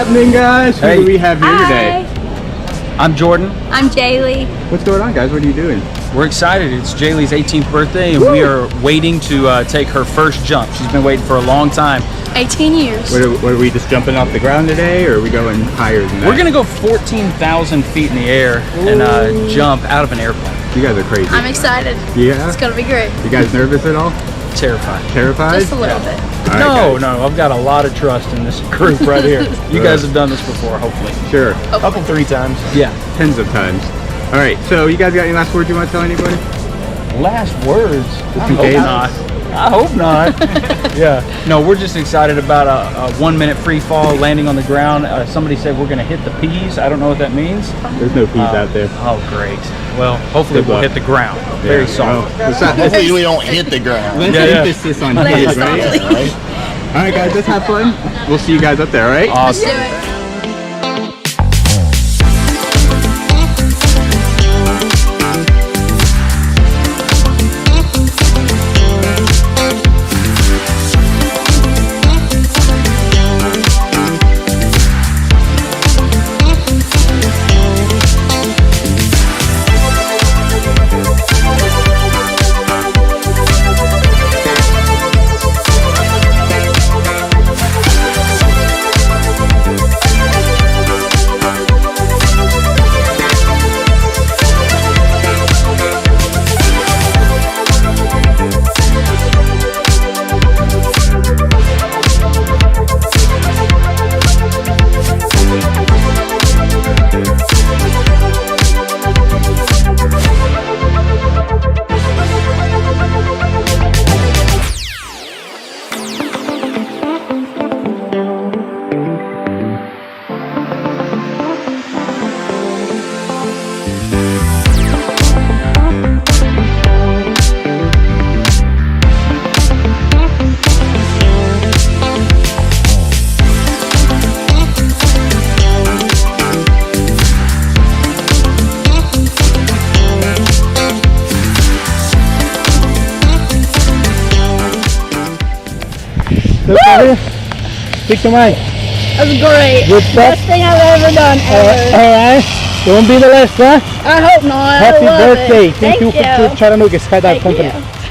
happening, guys? Who do we have here today? I'm Jordan. I'm Jailee. What's going on, guys? What are you doing? We're excited. It's Jaylee's 18th birthday, and we are waiting to take her first jump. She's been waiting for a long time. 18 years. What are we just jumping off the ground today, or are we going higher than that? We're gonna go 14,000 feet in the air and jump out of an airplane. You guys are crazy. I'm excited. Yeah? It's gonna be great. You guys nervous at all? Terrified. Terrified? Just a little bit. All right, No, guys. no, I've got a lot of trust in this group right here. You guys have done this before, hopefully. Sure. A couple, 3 times. Yeah. Tens of times. All right, so you guys got any last words you want to tell anybody? Last words? I in hope case. not. I hope not. Yeah. No, we're just excited about a 1-minute free fall, landing on the ground. Somebody said we're going to hit the peas. I don't know what that means. There's no peas out there. Oh, great. Well, hopefully Good we'll luck. hit the ground. Very soft. Hopefully we don't hit the ground. Let's emphasis on hit, right? All right, guys, let's have fun. We'll see you guys up there, all right? Awesome. Do it. Speak to Mike. That was great. Good stuff. Best thing I've ever done, ever. Alright. It won't be the last, huh? I hope not. Happy I love birthday. It. Thank you for Chattanooga Skydive Thank Company. you.